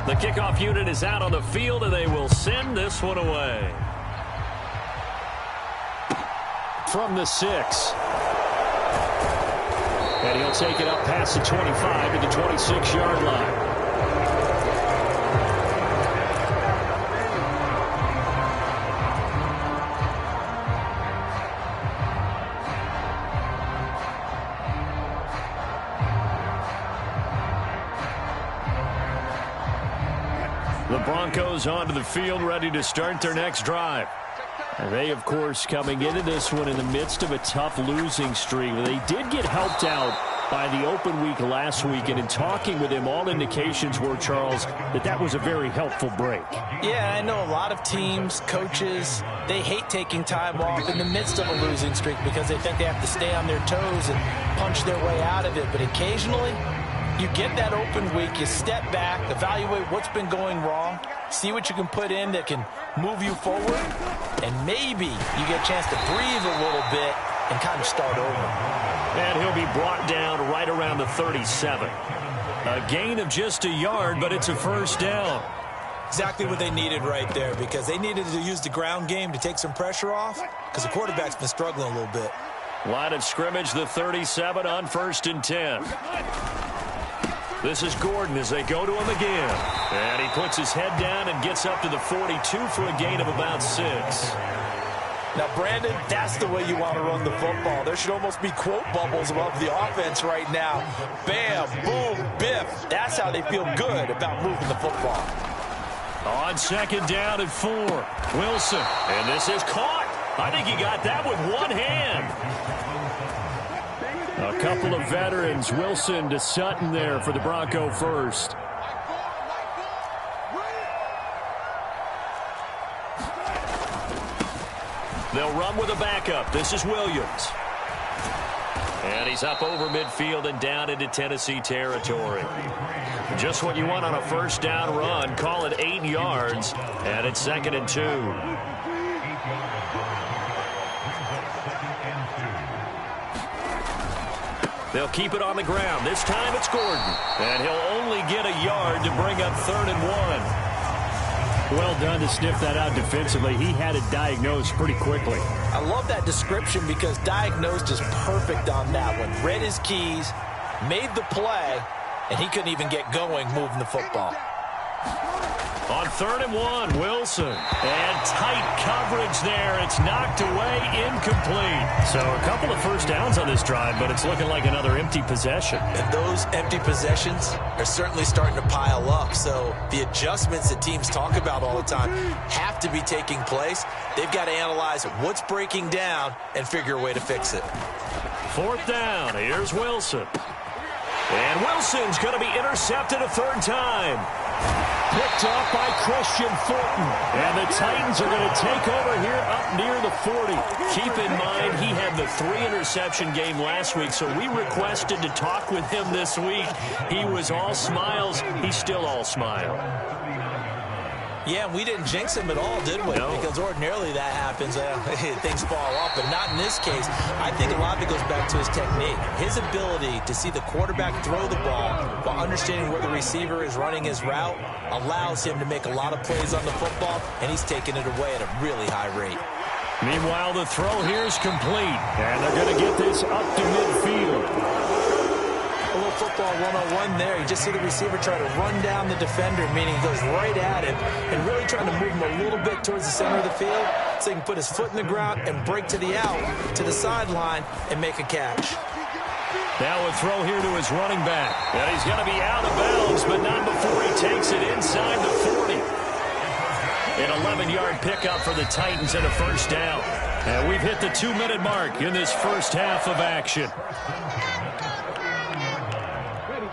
The kickoff unit is out on the field, and they will send this one away. From the 6. And he'll take it up past the 25 to the 26-yard line. The Broncos onto the field, ready to start their next drive. And they, of course, coming into this one in the midst of a tough losing streak. They did get helped out by the open week last week, and in talking with him, all indications were, Charles, that was a very helpful break. Yeah, I know a lot of teams, coaches, they hate taking time off in the midst of a losing streak because they think they have to stay on their toes and punch their way out of it. But occasionally, you get that open week, you step back, evaluate what's been going wrong, see what you can put in that can move you forward, and maybe you get a chance to breathe a little bit and kind of start over. And he'll be brought down right around the 37. A gain of just a yard, but it's a first down. Exactly what they needed right there, because they needed to use the ground game to take some pressure off, because the quarterback's been struggling a little bit. Line of scrimmage, the 37 on 1st and 10. This is Gordon as they go to him again. And he puts his head down and gets up to the 42 for a gain of about 6. Now, Brandon, that's the way you want to run the football. There should almost be quote bubbles above the offense right now. Bam, boom, biff. That's how they feel good about moving the football. On 2nd down and 4. Wilson. And this is caught. I think he got that with one hand. A couple of veterans, Wilson to Sutton there for the Bronco first. They'll run with a backup. This is Williams. And he's up over midfield and down into Tennessee territory. Just what you want on a first down run. Call it 8 yards. And it's 2nd and 2. They'll keep it on the ground. This time it's Gordon. And he'll only get a yard to bring up 3rd and 1. Well done to sniff that out defensively. He had it diagnosed pretty quickly. I love that description because diagnosed is perfect on that one. Read his keys, made the play, and he couldn't even get going moving the football. On 3rd and 1, Wilson. And tight coverage there. It's knocked away, incomplete. So a couple of first downs on this drive, but it's looking like another empty possession. And those empty possessions are certainly starting to pile up. So the adjustments that teams talk about all the time have to be taking place. They've got to analyze what's breaking down and figure a way to fix it. 4th down. Here's Wilson. And Wilson's going to be intercepted a 3rd time. Picked off by Christian Fulton. And the Titans are going to take over here up near the 40. Keep in mind, he had the 3-interception game last week, so we requested to talk with him this week. He was all smiles. He's still all smile. Yeah, we didn't jinx him at all, did we? No. Because ordinarily that happens. Things fall off, but not in this case. I think a lot of it goes back to his technique. His ability to see the quarterback throw the ball while understanding where the receiver is running his route allows him to make a lot of plays on the football, and he's taking it away at a really high rate. Meanwhile, the throw here is complete, and they're going to get this up to midfield. A little football 101 there. You just see the receiver try to run down the defender, meaning he goes right at him and really trying to move him a little bit towards the center of the field so he can put his foot in the ground and break to the out, to the sideline, and make a catch. Now a throw here to his running back. And he's going to be out of bounds, but not before he takes it inside the 40. An 11-yard pickup for the Titans and a first down. And we've hit the 2-minute mark in this first half of action.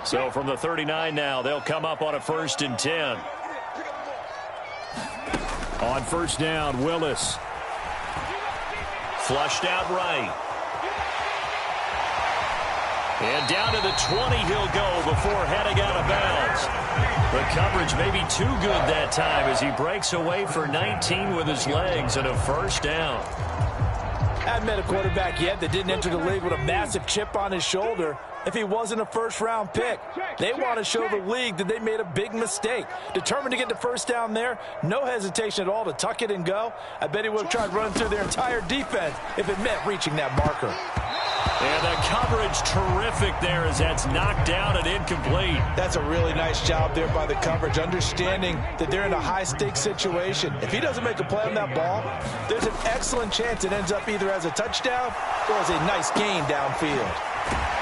So from the 39 now, they'll come up on a 1st and 10. On 1st down, Willis. Flushed out right. And down to the 20 he'll go before heading out of bounds. The coverage may be too good that time as he breaks away for 19 with his legs and a first down. I haven't met a quarterback yet that didn't enter the league with a massive chip on his shoulder if he wasn't a first-round pick. They want to show the league that they made a big mistake. Determined to get the first down there, no hesitation at all to tuck it and go. I bet he would have tried running through their entire defense if it meant reaching that marker. And the coverage terrific there as that's knocked down and incomplete. That's a really nice job there by the coverage, understanding that they're in a high-stakes situation. If he doesn't make a play on that ball, there's an excellent chance it ends up either as a touchdown or as a nice gain downfield.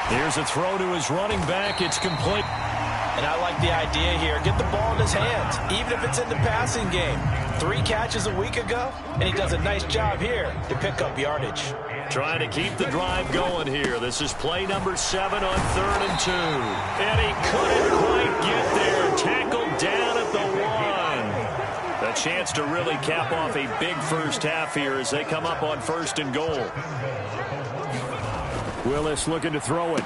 Here's a throw to his running back. It's complete. And I like the idea here. Get the ball in his hands, even if it's in the passing game. 3 catches a week ago, and he does a nice job here to pick up yardage. Trying to keep the drive going here. This is play number 7 on 3rd and 2. And he couldn't quite get there. Tackled down at the 1. A chance to really cap off a big first half here as they come up on 1st and goal. Willis looking to throw it.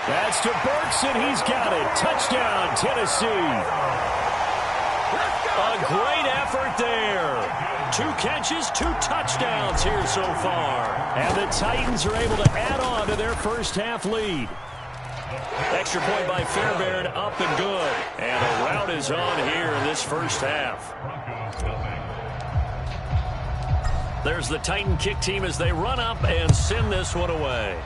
That's to Burks, and he's got it. Touchdown, Tennessee. A great effort there. 2 catches, 2 touchdowns here so far. And the Titans are able to add on to their first half lead. Extra point by Fairbairn, up and good. And a rout is on here in this first half. There's the Titan kick team as they run up and send this one away.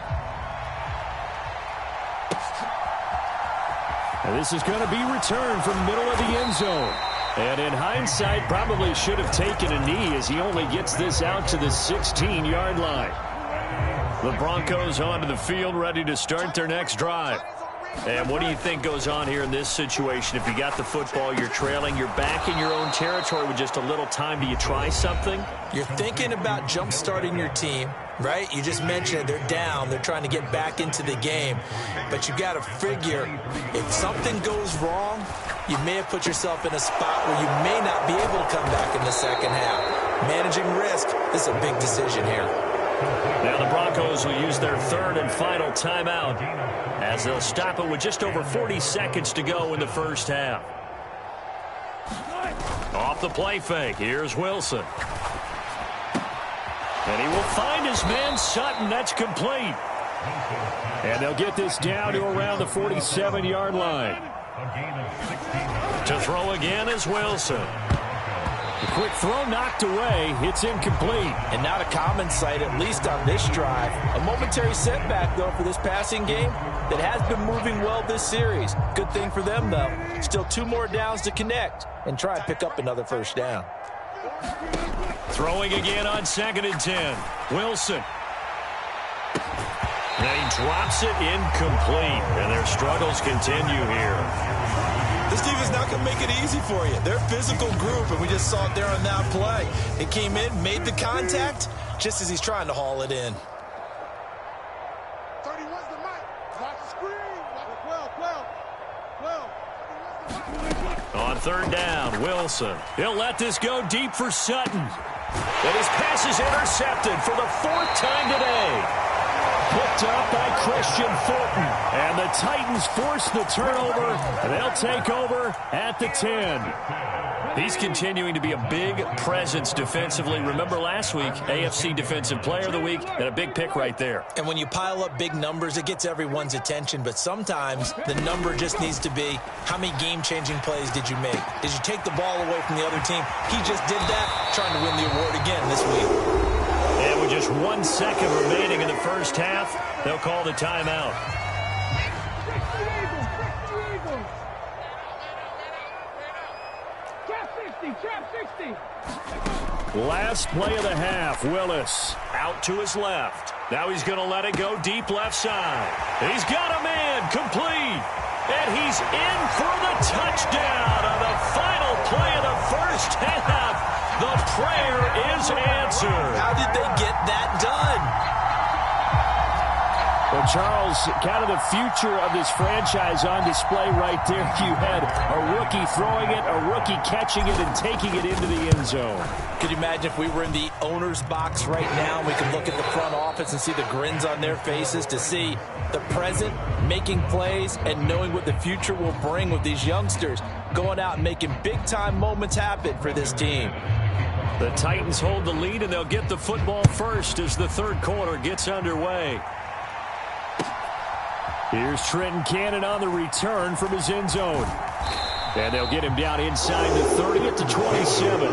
And this is going to be returned from the middle of the end zone. And in hindsight, probably should have taken a knee as he only gets this out to the 16-yard line. The Broncos onto the field, ready to start their next drive. And what do you think goes on here in this situation? If you got the football, you're trailing, you're back in your own territory with just a little time. Do you try something? You're thinking about jump-starting your team, right? You just mentioned it. They're down. They're trying to get back into the game. But you got to figure, if something goes wrong, you may have put yourself in a spot where you may not be able to come back in the second half. Managing risk, this is a big decision here. Now the Broncos will use their 3rd and final timeout as they'll stop it with just over 40 seconds to go in the first half. Off the play fake, here's Wilson. And he will find his man Sutton. That's complete. And they'll get this down to around the 47-yard line. To throw again is Wilson. The quick throw knocked away. It's incomplete. And not a common sight, at least on this drive. A momentary setback, though, for this passing game that has been moving well this series. Good thing for them, though. Still 2 more downs to connect and try and pick up another first down. Throwing again on 2nd and 10. Wilson. And he drops it incomplete. And their struggles continue here. This defense not going to make it easy for you. They're a physical group, and we just saw it there on that play. It came in, made the contact, just as he's trying to haul it in. 31's the mic. Watch the screen. 12. On 3rd down, Wilson. He'll let this go deep for Sutton. And his pass is intercepted for the 4th time today. Picked up by Christian Fulton. And the Titans force the turnover. And they'll take over at the 10. He's continuing to be a big presence defensively. Remember last week, AFC Defensive Player of the Week, and a big pick right there. And when you pile up big numbers, it gets everyone's attention. But sometimes the number just needs to be, how many game-changing plays did you make? Did you take the ball away from the other team? He just did that, trying to win the award again this week. And with just 1 second remaining in the first half, they'll call the timeout. Last play of the half, Willis out to his left. Now he's going to let it go deep left side. He's got a man complete. And he's in for the touchdown on the final play of the first half. The prayer is answered. How did they get that done? Well, Charles, kind of the future of this franchise on display right there. You had a rookie throwing it, a rookie catching it, and taking it into the end zone. Could you imagine if we were in the owner's box right now and we could look at the front office and see the grins on their faces, to see the present making plays and knowing what the future will bring with these youngsters? going out and making big-time moments happen for this team. The Titans hold the lead, and they'll get the football first as the third quarter gets underway. Here's Trenton Cannon on the return from his end zone. And they'll get him down inside the 30 at the 27.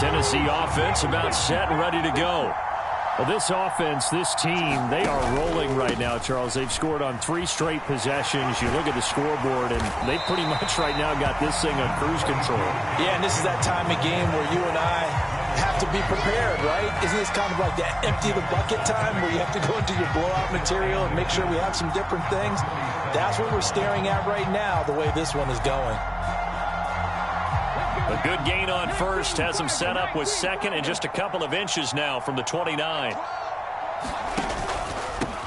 Tennessee offense about set and ready to go. Well, this offense, this team, they are rolling right now, Charles. They've scored on 3 straight possessions. You look at the scoreboard, and they pretty much right now got this thing on cruise control. Yeah, and this is that time of game where you and I have to be prepared, right? Isn't this kind of like that empty the bucket time where you have to go into your blowout material and make sure we have some different things? That's what we're staring at right now, the way this one is going. A good gain on first has him set up with second and just a couple of inches now from the 29.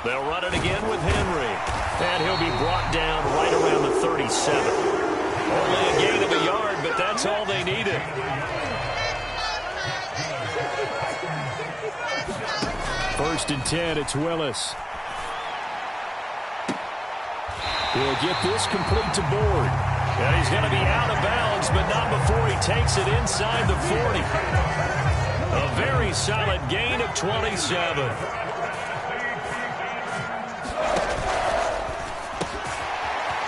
They'll run it again with Henry. And he'll be brought down right around the 37. Only a gain of a yard, but that's all they needed. First and 10, it's Willis. He'll get this complete to Board. And he's going to be out of bounds, but not before he takes it inside the 40. A very solid gain of 27.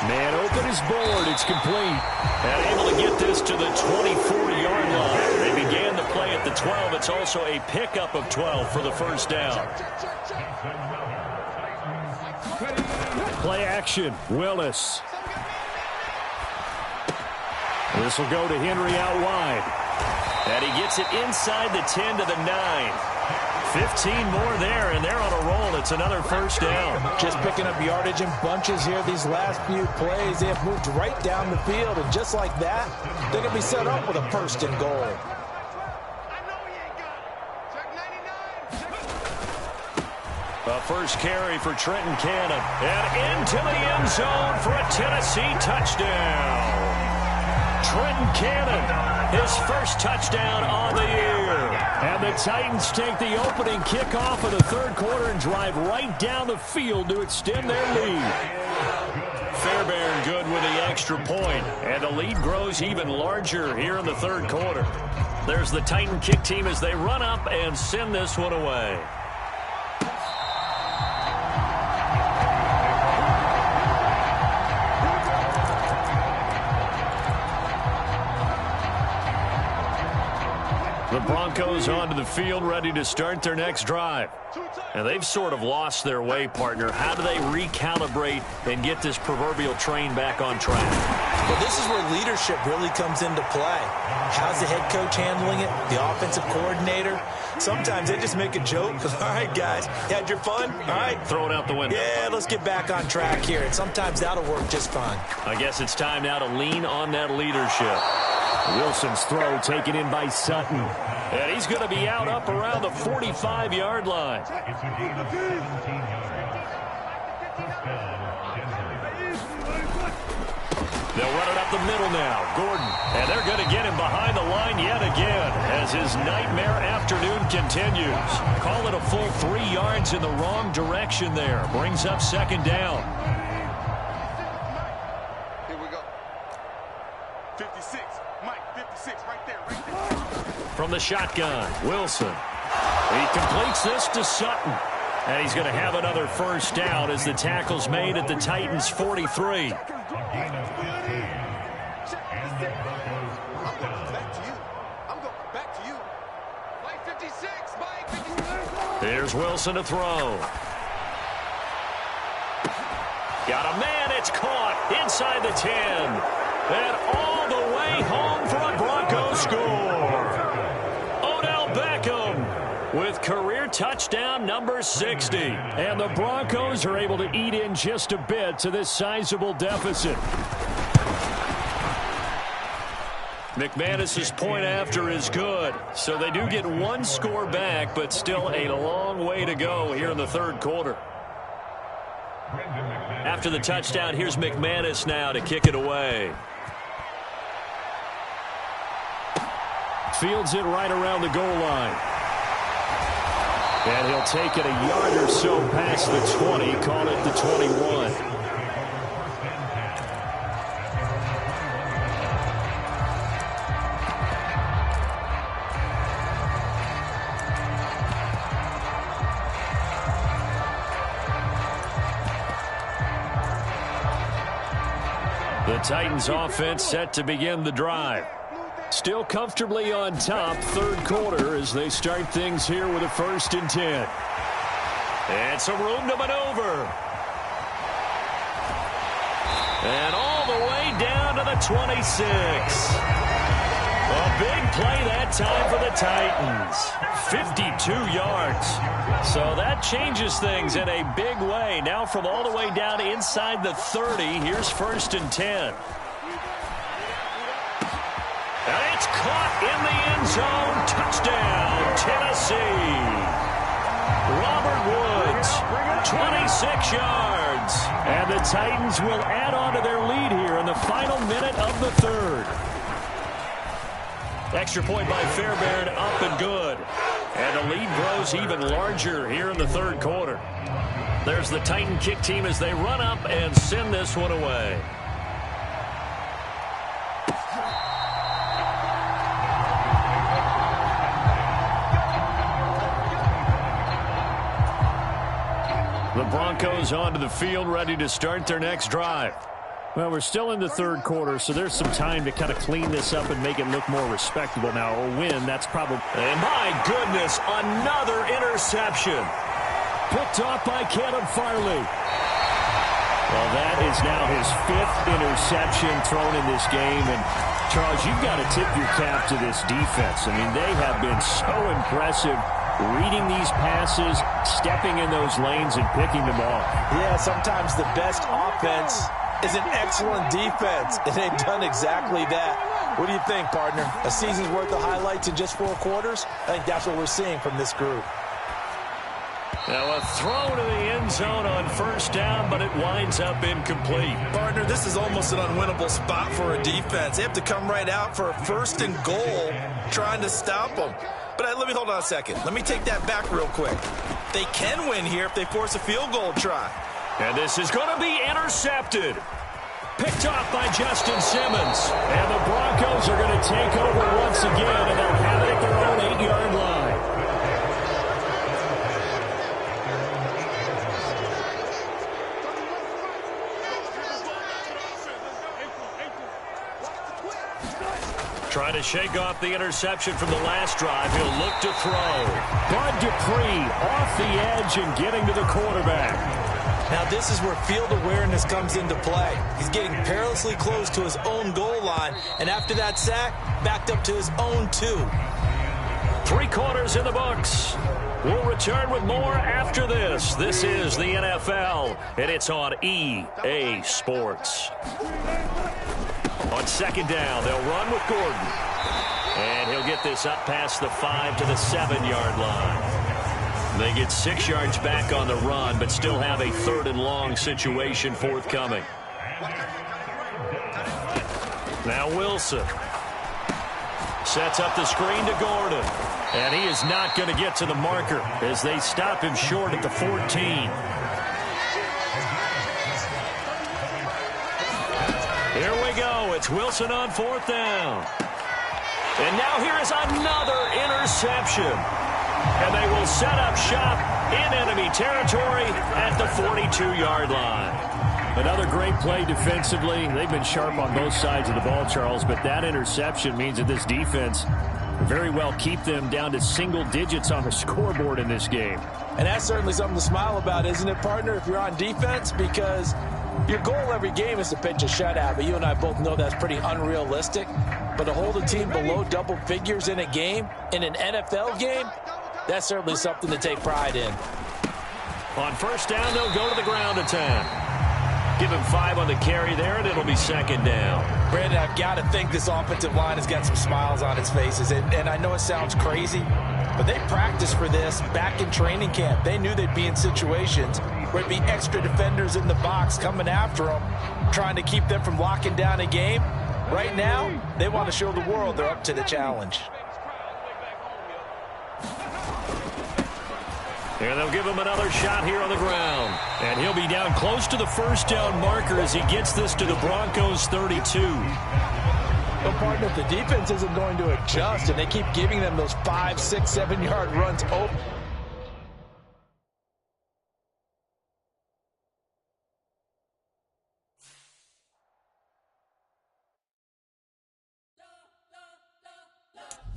Man open is Board. It's complete. And able to get this to the 24-yard line. They began the play at the 12. It's also a pickup of 12 for the first down. Play action. Willis. This will go to Henry out wide. And he gets it inside the 10 to the 9. 15 more there, and they're on a roll. It's another first down. Just picking up yardage in bunches here these last few plays. They have moved right down the field, and just like that, they're going to be set up with a first and goal. A first carry for Trenton Cannon. And into the end zone for a Tennessee touchdown. Trenton Cannon, his first touchdown on the year. And the Titans take the opening kickoff of the third quarter and drive right down the field to extend their lead. Fairbairn good with the extra point, and the lead grows even larger here in the third quarter. There's the Titan kick team as they run up and send this one away. The Broncos onto the field, ready to start their next drive. And they've sort of lost their way, partner. How do they recalibrate and get this proverbial train back on track? Well, this is where leadership really comes into play. How's the head coach handling it? The offensive coordinator? Sometimes they just make a joke. All right, guys, had your fun? All right. Throw it out the window. Yeah, let's get back on track here. And sometimes that'll work just fine. I guess it's time now to lean on that leadership. Wilson's throw taken in by Sutton. And he's going to be out up around the 45-yard line. They'll run it up the middle now. Gordon. And they're going to get him behind the line yet again as his nightmare afternoon continues. Call it a full 3 yards in the wrong direction there. Brings up second down. Here we go. 56. Mike, 56 right there. From the shotgun, Wilson. He completes this to Sutton. And he's going to have another first down as the tackle's made at the Titans' 43. Here's Wilson to throw. Got a man, it's caught inside the 10. And all the way home for a Broncos score. Odell Beckham with career touchdown number 60. And the Broncos are able to eat in just a bit to this sizable deficit. McManus's point after is good, so they do get one score back, but still a long way to go here in the third quarter. After the touchdown, here's McManus now to kick it away. Fields it right around the goal line. And he'll take it a yard or so past the 20, call it the 21. The Titans offense set to begin the drive. Still comfortably on top, third quarter as they start things here with a 1st and 10. And some room to maneuver. And all the way down to the 26. A big play that time for the Titans. 52 yards. So that changes things in a big way. Now from all the way down inside the 30, here's 1st and 10. And it's caught in the end zone. Touchdown, Tennessee. Robert Woods, 26 yards. And the Titans will add on to their lead here in the final minute of the 3rd. Extra point by Fairbairn, up and good. And the lead grows even larger here in the 3rd quarter. There's the Titan kick team as they run up and send this one away. The Broncos onto the field, ready to start their next drive. Well, we're still in the 3rd quarter, so there's some time to kind of clean this up and make it look more respectable now. A win, that's probably... And my goodness, another interception. Picked off by Caleb Farley. Well, that is now his 5th interception thrown in this game. And, Charles, you've got to tip your cap to this defense. I mean, they have been so impressive reading these passes, stepping in those lanes, and picking them off. Yeah, sometimes the best offense is an excellent defense, and they've done exactly that. What do you think, partner? A season's worth of highlights in just 4 quarters? I think that's what we're seeing from this group. Now a throw to the end zone on 1st down, but it winds up incomplete. Partner, this is almost an unwinnable spot for a defense. They have to come right out for a 1st and goal, trying to stop them. But let me hold on a second. Let me take that back real quick. They can win here if they force a field goal try. And this is going to be intercepted. Picked off by Justin Simmons. And the Broncos are going to take over once again, and they'll have it at their own 8-yard line. Trying to shake off the interception from the last drive. He'll look to throw. Bud Dupree off the edge and getting to the quarterback. Now this is where field awareness comes into play. He's getting perilously close to his own goal line, and after that sack, backed up to his own 2. 3 quarters in the books. We'll return with more after this. This is the NFL, and it's on EA Sports. On 2nd down, they'll run with Gordon. And he'll get this up past the 5 to the 7-yard line. They get 6 yards back on the run, but still have a 3rd and long situation forthcoming. Now Wilson sets up the screen to Gordon. And he is not going to get to the marker as they stop him short at the 14. Here we go. It's Wilson on 4th down. And now here is another interception. And they will set up shop in enemy territory at the 42-yard line. Another great play defensively. They've been sharp on both sides of the ball, Charles, but that interception means that this defense very well keep them down to single digits on the scoreboard in this game. And that's certainly something to smile about, isn't it, partner, if you're on defense? Because your goal every game is to pitch a shutout, but you and I both know that's pretty unrealistic. But to hold a team below double figures in a game, in an NFL game, that's certainly something to take pride in. On 1st down, they'll go to the ground attack. Give him 5 on the carry there, and it'll be 2nd down. Brandon, I've got to think this offensive line has got some smiles on its faces. And I know it sounds crazy, but they practiced for this back in training camp. They knew they'd be in situations where there'd be extra defenders in the box coming after them, trying to keep them from locking down a game. Right now, they want to show the world they're up to the challenge. And they'll give him another shot here on the ground. And he'll be down close to the first down marker as he gets this to the Broncos 32. Well, partner, if the defense isn't going to adjust and they keep giving them those 5, 6, 7-yard runs open.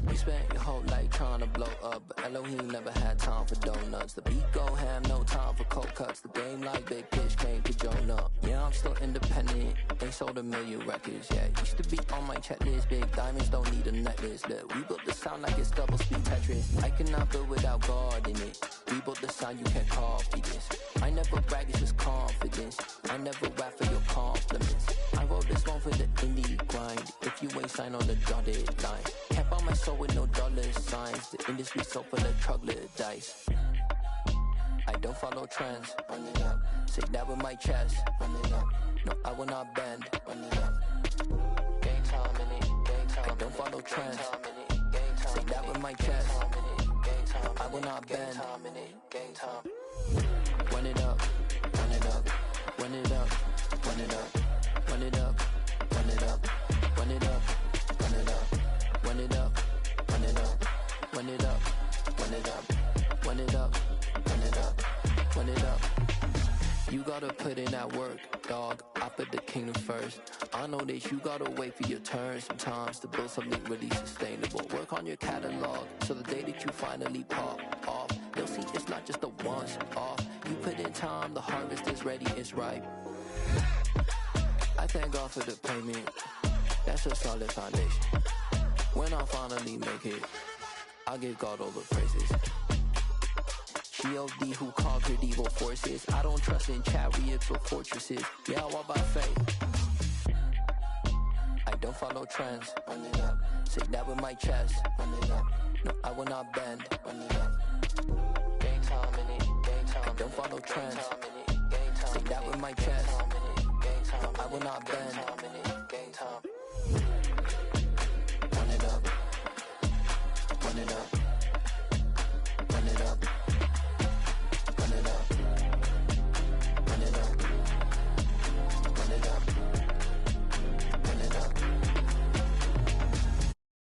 We spent your whole life trying to blow up, but Elohim never had time for donuts. The beat go ham, no time for cold cuts. The game like Big Pitch came to Jonah. Yeah, I'm still independent, they sold 1 million records. Yeah, used to be on my checklist. Big diamonds don't need a necklace. Look, we built the sound like it's double speed Tetris. I cannot build without God in it. We built the sound, you can't copy this. I never brag, it's just confidence. I never rap for your compliments. I wrote this one for the indie grind. If you ain't signed on the dotted line, can't buy my soul with no dollar signs. The industry so full of troglodytes. I don't follow trends. Run it up. Say that with my chest. Run it up. No, I will not bend. Run it up. Game time in it. Game time. I don't follow trends. Say that with my chest. I will not bend. Game time. Run it up. Run it up. Run it up. Run it up. Run it up. Run it up. Run it up. Run it up. Run it up. Run it up. Run it up. Run it up. Run it up. Run it up. Run it up. You gotta put in that work, dog. I put the kingdom first. I know that you gotta wait for your turn sometimes to build something really sustainable. Work on your catalog so the day that you finally pop off, they'll see it's not just a once off. You put in time, the harvest is ready, it's ripe. I thank God for the payment. That's a solid foundation. When I finally make it, I give God all the praises. G.O.D. who conquered evil forces. I don't trust in chariots or fortresses. Yeah, I walk by faith. I don't follow trends. Run it up. Say that with my chest. Run it up. No, I will not bend. Run it up. Game time in it. Game time. I don't follow trends. Say that with my chest. I will not bend. Game time. Run it up. Run it up.